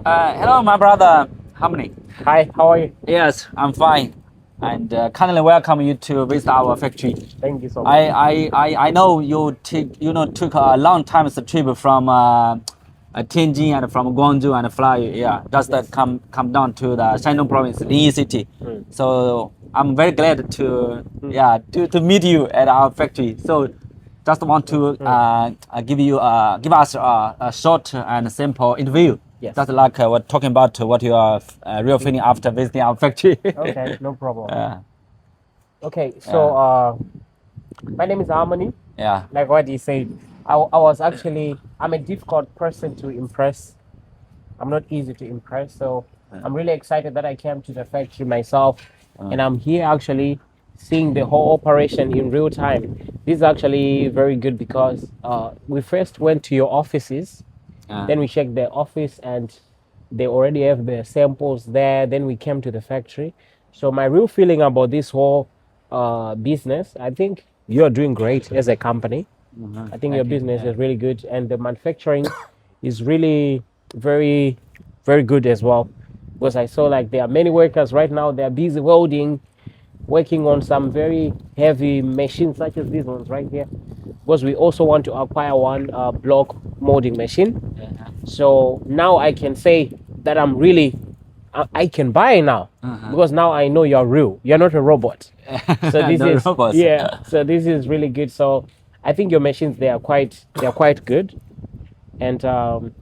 Hello, my brother Harmony. Hi, how are you? Yes, I'm fine, and kindly welcome you to visit our factory. Thank you so much. I know took a long time trip from Tianjin and from Guangzhou and fly just Yes. come down to the Shandong province, Linyi City. So I'm very glad to meet you at our factory. So just want to give us a short and simple interview. Yes. Just like we're talking about what you are real feeling after visiting our factory. Okay, no problem. Uh, Okay, so my name is Harmony. yeah. Like what you said, I'm a difficult person to impress. I'm not easy to impress, so I'm really excited that I came to the factory myself, and I'm here actually seeing the whole operation in real time. This is actually very good because we first went to your offices. Then we checked the office and they already have the samples there. Then we came to the factory. So my real feeling about this whole business, I think you're doing great as a company. I think your business is really good and the manufacturing is really very, very good as well. Because I saw like there are many workers right now, they're busy welding, working on some very heavy machines such as these ones right here. Because we also want to acquire one block molding machine. So now I can say that I can buy now because now I know you're real. You're not a robot. So this No is robots. So this is really good. So I think your machines they are quite good, and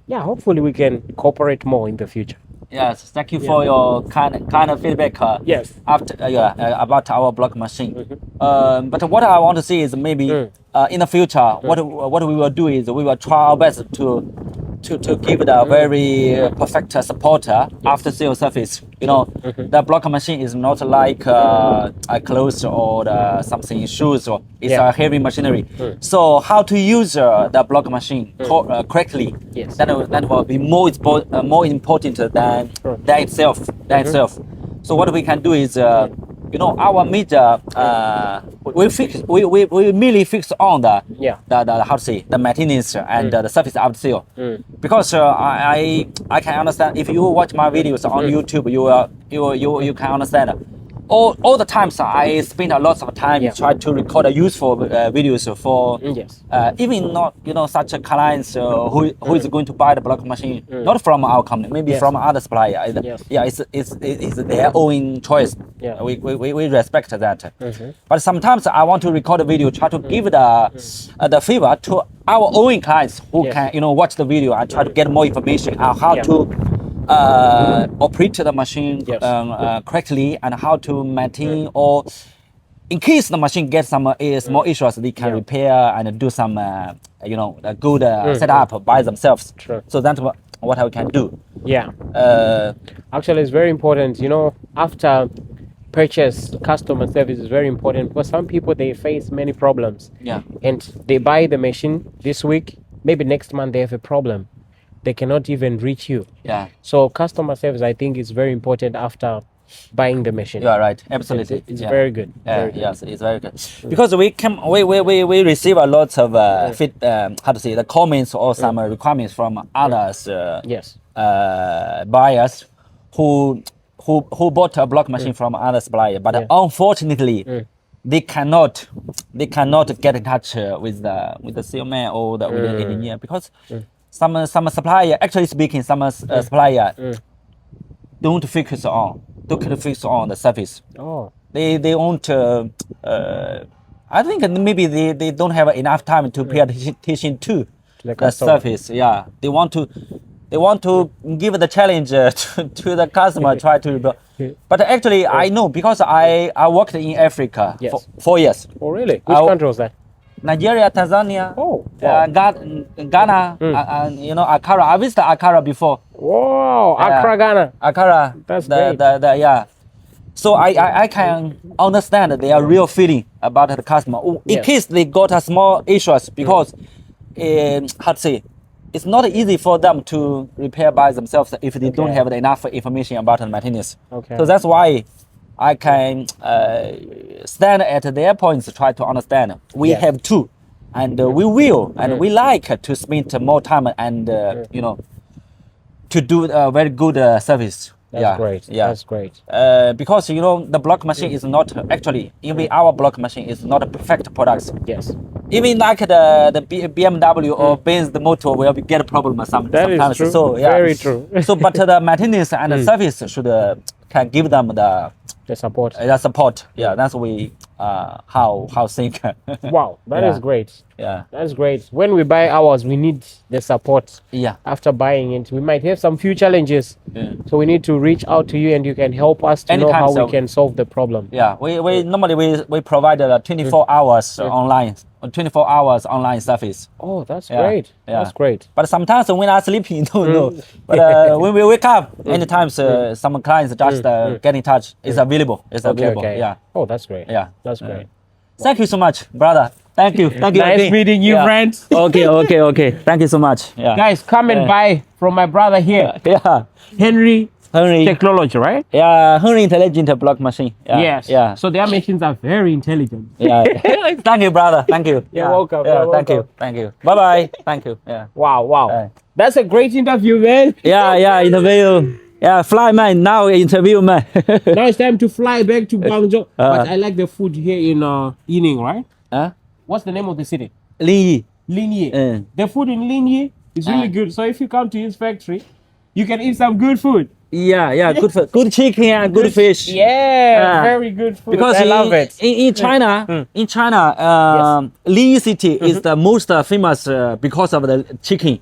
hopefully we can cooperate more in the future. Yes, thank you for your kind of feedback. Yes. After about our block machine. But what I want to see is maybe in the future, what we will do is we will try our best to give the very perfect support after sales service. You know, the block machine is not like a clothes or something shoes or it's a heavy machinery. So how to use the block machine correctly? Yes. That will be more important than itself. So what we can do is our major we merely fix on the how to say the maintenance and the service after sale. Because I can understand if you watch my videos on YouTube, you can understand. All the times I spend a lot of time try to record a useful videos for even not such a clients who is going to buy the block machine not from our company, maybe from other supplier. It's their own choice. We respect that. But sometimes I want to record a video, try to give the favor to our own clients who can watch the video and try to get more information on how to operate the machine correctly and how to maintain or in case the machine gets some small issues, they can repair and do some a good setup by themselves. So that's what I can do. Actually it's very important, after purchase, customer service is very important because some people they face many problems and they buy the machine this week, maybe next month they have a problem, they cannot even reach you. So customer service I think is very important after buying the machine. You are right, absolutely. It's very good. Yes, it's very good because we receive a lot of the comments or some requirements from others buyers who bought a block machine from other supplier, but unfortunately they cannot get in touch with the salesman or with the engineer because some supplier, actually speaking, some supplier don't focus on the service. They won't. I think maybe they don't have enough time to pay attention to the service. They want to give the challenge to the customer, try to. But actually, I know because I worked in Africa for 4 years. Oh, really? Which country was that? Nigeria, Tanzania, Ghana, Accra. I visited Accra before. Wow, Accra, Ghana. Accra. That's great. So I can understand their real feeling about the customer. In case they got a small issues because, how to say, it's not easy for them to repair by themselves if they don't have enough information about the maintenance. So that's why I can stand at their points to try to understand. We have to, and we will, and we like to spend more time and to do a very good service. That's great. Yeah. That's great. Because you know the block machine is not actually even our block machine is not a perfect product. Yes. Even like the BMW or Benz the motor will get a problem sometimes. That is true. So yeah, Very true. so but the maintenance and the service should can give them the support. support. Yeah, that's we how think. Wow, that is great. Yeah. That's great. When we buy ours, we need the support. Yeah. After buying it, we might have some few challenges. Yeah. So we need to reach out to you, and you can help us to know Anytime, how so- we can solve the problem. Yeah, we normally we provide 24 hours online, 24 hours online service. Oh, that's Yeah, great. yeah. That's great. But sometimes when I'm sleeping, don't know. But when we wake up, anytime some clients just get in touch, it's available. It's available. Okay. Yeah, Oh, that's great. yeah. That's great. Thank you so much, brother. Thank you. Thank you. Nice again. meeting you, Yeah. friends. Okay. Thank you so much. Yeah. Guys, come and buy from my brother here, Yeah. Henry Henry. Technology, right? Yeah, Henry Intelligent Block Machine. Yeah. Yes. Yeah. So their machines are very intelligent. Yeah. Thank you, brother. Thank you. You're welcome. Yeah. You're Thank you. welcome. Thank you. Bye bye. Thank you. Yeah. Wow. Yeah. That's a great interview, man. Yeah. Interview. Yeah. Fly man. Now interview man. Now it's time to fly back to Guangzhou. But I like the food here in Yining, right? Huh? What's the name of the city? Linyi. Linyi. The food in Linyi is really good. So if you come to his factory, you can eat some good food. Yeah. Good food. Good chicken and good fish. Yeah, very good food. Because I love it. in China, Linyi City is the most famous because of the chicken.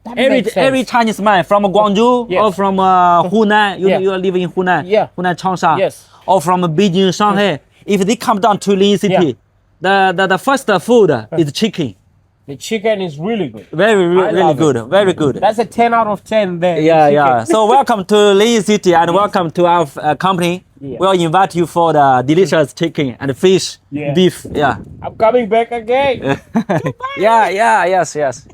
That makes sense. Every Chinese man from Guangzhou Yes. or from Hunan, Yeah. you are living in Hunan, Yeah. Hunan Changsha, Yes. or from Beijing, Shanghai. If they come down to Linyi City, the first food is chicken. The chicken is really good. Really love good, very good. That's a 10 out of 10 there. Yeah. So welcome to Linyi City and welcome to our company. Yeah. We'll invite you for the delicious chicken and fish, Yeah. beef. Yeah. I'm coming back again. Yes.